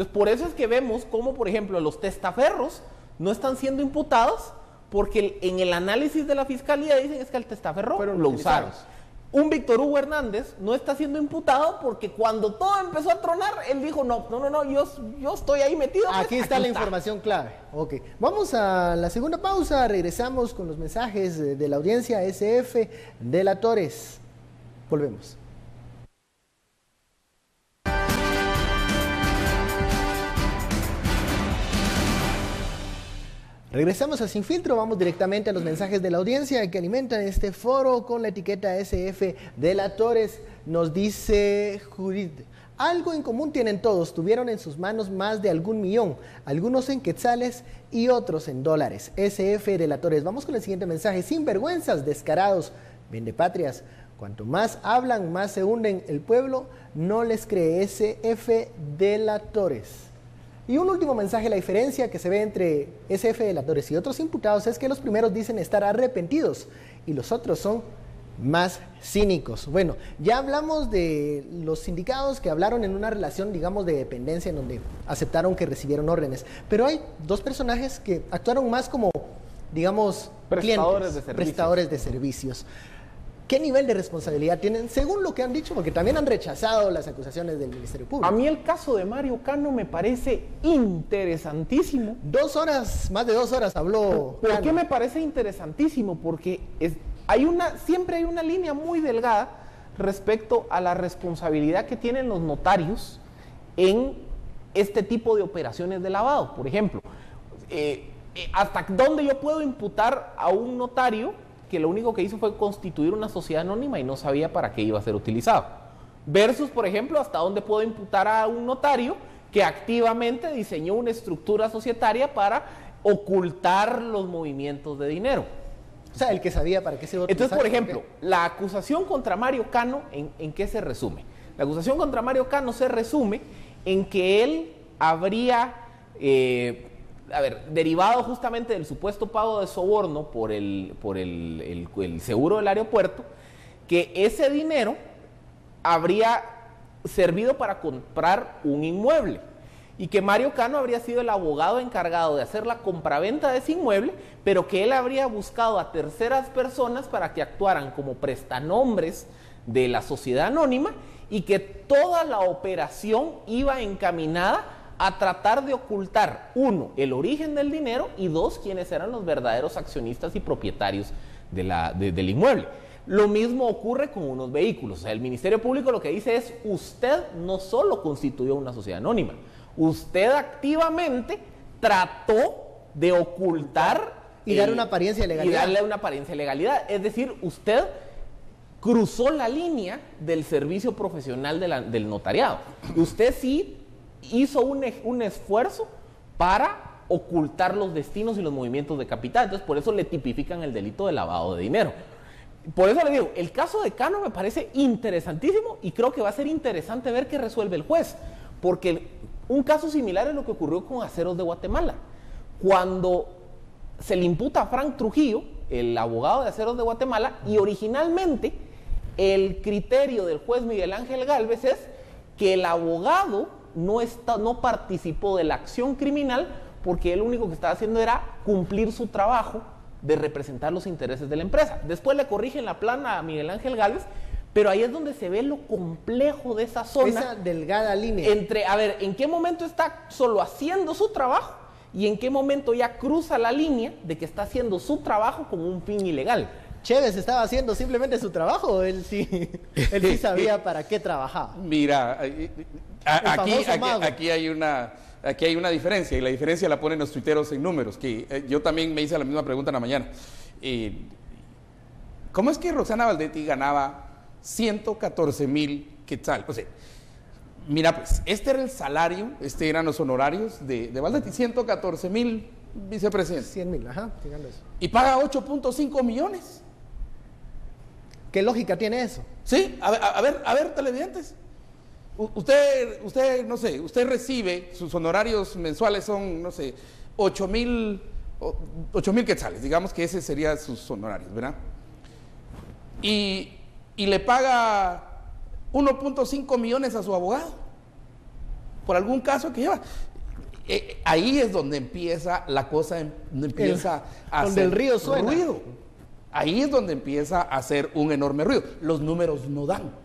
Entonces, por eso es que vemos cómo, por ejemplo, los testaferros no están siendo imputados porque en el análisis de la fiscalía dicen es que el testaferro lo usaron. Un Víctor Hugo Hernández no está siendo imputado porque cuando todo empezó a tronar, él dijo, no, yo estoy ahí metido. Aquí está la información clave. Ok, vamos a la segunda pausa, regresamos con los mensajes de la audiencia SF Delatores. Volvemos. Regresamos a Sin Filtro, vamos directamente a los mensajes de la audiencia que alimentan este foro con la etiqueta SF Delatores. Nos dice Judith, algo en común tienen todos, tuvieron en sus manos más de algún millón, algunos en quetzales y otros en dólares. SF Delatores. Vamos con el siguiente mensaje, sinvergüenzas, descarados, vendepatrias, cuanto más hablan, más se hunden, el pueblo no les cree. SF Delatores. Y un último mensaje, la diferencia que se ve entre SF Delatores y otros imputados es que los primeros dicen estar arrepentidos y los otros son más cínicos. Bueno, ya hablamos de los sindicados que hablaron en una relación, digamos, de dependencia en donde aceptaron que recibieron órdenes, pero hay dos personajes que actuaron más como, digamos, prestadores de servicios. ¿Qué nivel de responsabilidad tienen, según lo que han dicho? Porque también han rechazado las acusaciones del Ministerio Público. A mí el caso de Mario Cano me parece interesantísimo. 2 horas, más de 2 horas habló ¿Por Cano. qué me parece interesantísimo? Porque siempre hay una línea muy delgada respecto a la responsabilidad que tienen los notarios en este tipo de operaciones de lavado. Por ejemplo, ¿hasta dónde yo puedo imputar a un notario que lo único que hizo fue constituir una sociedad anónima y no sabía para qué iba a ser utilizado? Versus, por ejemplo, hasta dónde puedo imputar a un notario que activamente diseñó una estructura societaria para ocultar los movimientos de dinero. O sea, el que sabía para qué se iba a utilizar. Entonces, por ejemplo, la acusación contra Mario Cano, ¿en qué se resume? La acusación contra Mario Cano se resume en que él habría derivado justamente del supuesto pago de soborno por el seguro del aeropuerto, que ese dinero habría servido para comprar un inmueble y que Mario Cano habría sido el abogado encargado de hacer la compraventa de ese inmueble, pero que él habría buscado a terceras personas para que actuaran como prestanombres de la sociedad anónima y que toda la operación iba encaminada a tratar de ocultar, 1, el origen del dinero y 2, quiénes eran los verdaderos accionistas y propietarios del inmueble. Lo mismo ocurre con unos vehículos. O sea, el Ministerio Público lo que dice es, usted no solo constituyó una sociedad anónima, usted activamente trató de ocultar y dar una apariencia de legalidad. Y darle una apariencia de legalidad. Es decir, usted cruzó la línea del servicio profesional del notariado. Usted sí hizo un esfuerzo para ocultar los destinos y los movimientos de capital. Entonces, por eso le tipifican el delito de lavado de dinero. Por eso le digo, el caso de Cano me parece interesantísimo y creo que va a ser interesante ver qué resuelve el juez, porque un caso similar es lo que ocurrió con Aceros de Guatemala. Cuando se le imputa a Frank Trujillo, el abogado de Aceros de Guatemala, y originalmente el criterio del juez Miguel Ángel Gálvez es que el abogado no participó de la acción criminal porque él lo único que estaba haciendo era cumplir su trabajo de representar los intereses de la empresa. Después le corrigen la plana a Miguel Ángel Gálvez, pero ahí es donde se ve lo complejo de esa zona. Esa delgada línea. Entre, en qué momento está solo haciendo su trabajo y en qué momento ya cruza la línea de que está haciendo su trabajo con un fin ilegal. Chévez estaba haciendo simplemente su trabajo, él sí sabía para qué trabajaba. Mira, aquí hay una diferencia, y la diferencia la ponen los tuiteros en números, que yo también me hice la misma pregunta en la mañana. ¿Cómo es que Roxana Valdetti ganaba 114,000 quetzales? O sea, mira, pues, este era el salario, eran los honorarios de Valdetti, 114,000 vicepresidente. 100,000, ajá, digamos eso. Y paga 8.5 millones. ¿Qué lógica tiene eso? Sí, a ver, televidentes. Usted, no sé, usted recibe, sus honorarios mensuales son, no sé, 8,000 quetzales, digamos que ese sería sus honorarios, ¿verdad? Y le paga 1.5 millones a su abogado. por algún caso que lleva. Ahí es donde empieza la cosa, empieza a donde hacer el río suena. ruido. Ahí es donde empieza a hacer un enorme ruido. Los números no dan.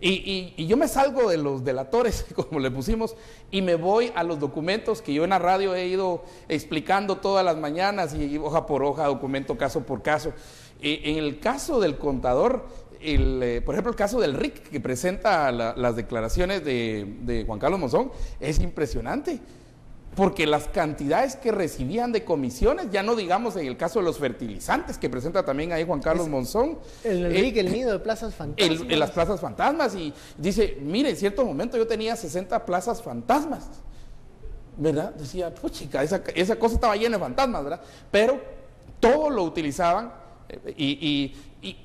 Y yo me salgo de los delatores, como le pusimos, y me voy a los documentos que yo en la radio he ido explicando todas las mañanas, y hoja por hoja, documento caso por caso. En el caso del contador, por ejemplo, el caso del RIC, que presenta las declaraciones de Juan Carlos Monzón, es impresionante. Porque las cantidades que recibían de comisiones, ya no digamos en el caso de los fertilizantes, que presenta también ahí Juan Carlos Monzón. El RIC, el nido de plazas fantasmas. En las plazas fantasmas, y dice, mire, en cierto momento yo tenía 60 plazas fantasmas, ¿verdad? Decía, chica, esa cosa estaba llena de fantasmas, ¿verdad? Pero todo lo utilizaban, y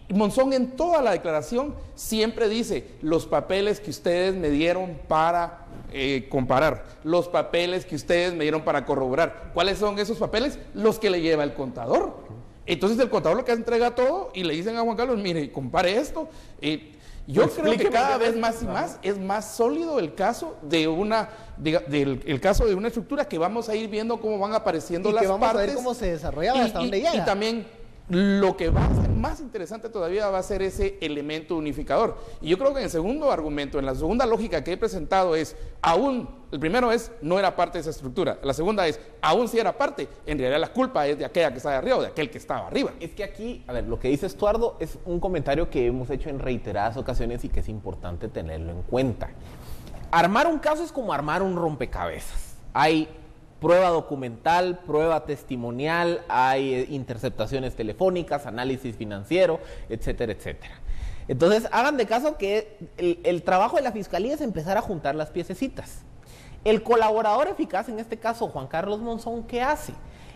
Monzón en toda la declaración siempre dice, los papeles que ustedes me dieron para comparar, los papeles que ustedes me dieron para corroborar. ¿Cuáles son esos papeles? Los que le lleva el contador. Entonces el contador lo que entrega todo y le dicen a Juan Carlos, mire, compare esto. Yo creo que cada vez más y más es más sólido el caso de el caso de una estructura que vamos a ir viendo cómo van apareciendo y las que vamos partes. A ver cómo se desarrollaba, hasta dónde llega. Y también lo que va a ser más interesante todavía va a ser ese elemento unificador. Y yo creo que en el segundo argumento, en la segunda lógica que he presentado es, el primero es, no era parte de esa estructura. La segunda es, aún si era parte, en realidad la culpa es de aquella que está de arriba o de aquel que estaba arriba. Es que aquí, a ver, lo que dice Estuardo es un comentario que hemos hecho en reiteradas ocasiones y que es importante tenerlo en cuenta. Armar un caso es como armar un rompecabezas. Hay prueba documental, prueba testimonial, hay interceptaciones telefónicas, análisis financiero, etcétera, etcétera. Entonces, hagan de caso que el trabajo de la Fiscalía es empezar a juntar las piececitas. El colaborador eficaz, en este caso Juan Carlos Monzón, ¿qué hace?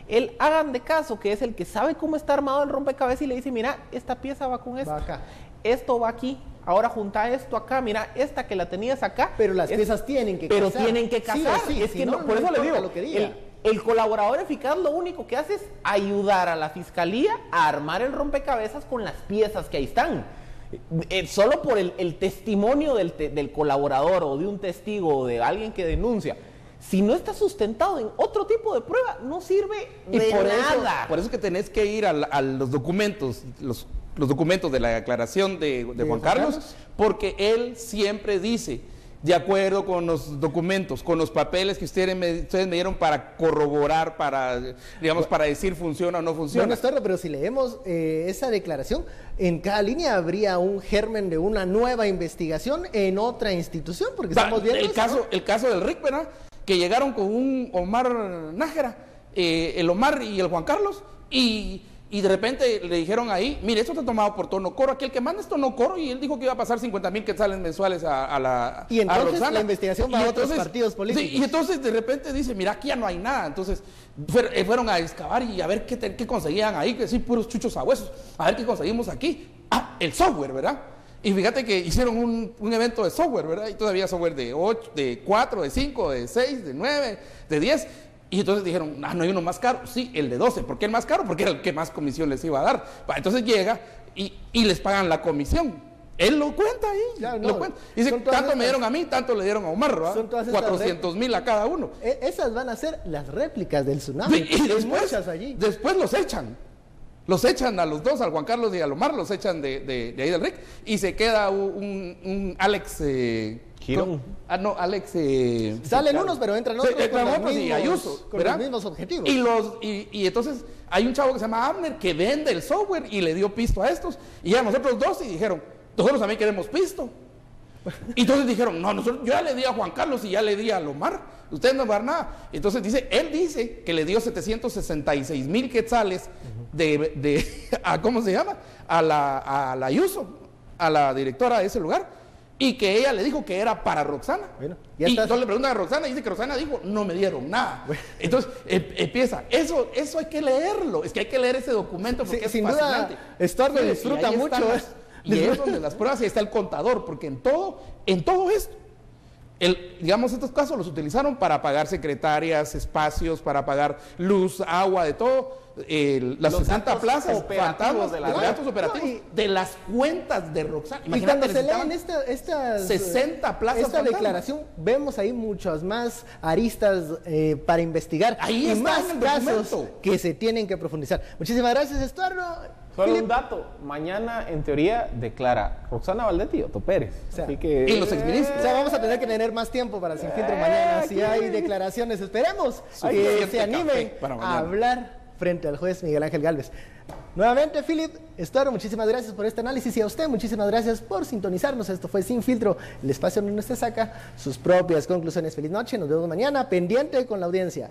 Él, hagan de caso que es el que sabe cómo está armado el rompecabezas y le dice, mira, esta pieza va con esto, va acá, esto va aquí, ahora junta esto acá, mira, esta que la tenías acá. Pero las piezas tienen que casar. Pero tienen que casar. Sí, es si que no, por eso le digo, lo que diga. el colaborador eficaz lo único que hace es ayudar a la Fiscalía a armar el rompecabezas con las piezas que ahí están. Solo por el testimonio del colaborador o de un testigo o de alguien que denuncia, si no está sustentado en otro tipo de prueba, no sirve de nada. Por eso que tenés que ir a los documentos, los documentos de la declaración de Juan Carlos, porque él siempre dice, de acuerdo con los documentos, con los papeles que ustedes me dieron para corroborar, para decir funciona o no funciona. Bueno, Estuardo, pero si leemos esa declaración, en cada línea habría un germen de una nueva investigación en otra institución, porque estamos viendo el caso del RIC, ¿verdad? Que llegaron con un Omar Nájera, el Omar y el Juan Carlos, y de repente le dijeron ahí, mire, esto está tomado por Tonocoro, aquel que manda es Tonocoro, y él dijo que iba a pasar 50,000 quetzales mensuales a y entonces Roxana. La investigación va a otros partidos políticos. Sí, y entonces de repente dice, mira, aquí ya no hay nada. Entonces fueron a excavar y a ver qué conseguían ahí, que sí, puros chuchos a huesos, a ver qué conseguimos aquí. El software, ¿verdad? Y fíjate que hicieron un evento de software, ¿verdad? Y todavía software de 8, de 4, de 5, de 6, de 9, de 10. Y entonces dijeron, no hay uno más caro. Sí, el de 12. ¿Por qué el más caro? Porque era el que más comisión les iba a dar. Entonces llega y les pagan la comisión. Él lo cuenta ahí. Ya, no, lo cuenta. Dice, tanto me dieron a mí, tanto le dieron a Omar, ¿verdad? 400,000 a cada uno. Esas van a ser las réplicas del tsunami. Sí, y después los echan. Los echan a los dos, al Juan Carlos y al Omar, los echan de ahí del RIC, y se queda un Alex Girón. Alex salen unos, pero entran otros, y Ayuso, con los mismos objetivos. Y entonces hay un chavo que se llama Abner que vende el software y le dio pisto a estos, y a nosotros dos, y dijeron, nosotros también queremos pisto. Y entonces dijeron, no, yo ya le di a Juan Carlos y ya le di a Omar, ustedes no van a dar nada. Entonces él dice que le dio 766,000 quetzales ¿cómo se llama? A la Ayuso, a la directora de ese lugar, y que ella le dijo que era para Roxana. Bueno, y entonces le preguntan a Roxana y dice que Roxana dijo, no me dieron nada. Bueno. Entonces empieza, eso hay que leerlo, es que hay que leer ese documento porque es sin fascinante. Duda, Estuardo disfruta mucho. Y es donde las pruebas y está el contador, porque en todo esto, Digamos, estos casos los utilizaron para pagar secretarias, espacios, para pagar luz, agua, de todo. Las Los 60 datos plazas operativos fantasmas, de la los red. datos operativos de las cuentas de Roxana. Y cuando se leen estas 60 plazas esta fantasmas. declaración, vemos ahí muchas más aristas para investigar Ahí y está más en el casos documento. que se tienen que profundizar. Muchísimas gracias, Estuardo. Solo Philip. un dato, mañana en teoría declara Roxana Valdetti y Otto Pérez. O sea, Así que, y los exministros. O sea, vamos a tener que tener más tiempo para Sin Filtro mañana. Si hay declaraciones, esperemos que Suficiente se animen café para a mañana. hablar frente al juez Miguel Ángel Gálvez. Nuevamente, Philip, Estuardo, muchísimas gracias por este análisis y a usted muchísimas gracias por sintonizarnos. Esto fue Sin Filtro, el espacio donde usted saca sus propias conclusiones. Feliz noche, nos vemos mañana, pendiente con la audiencia.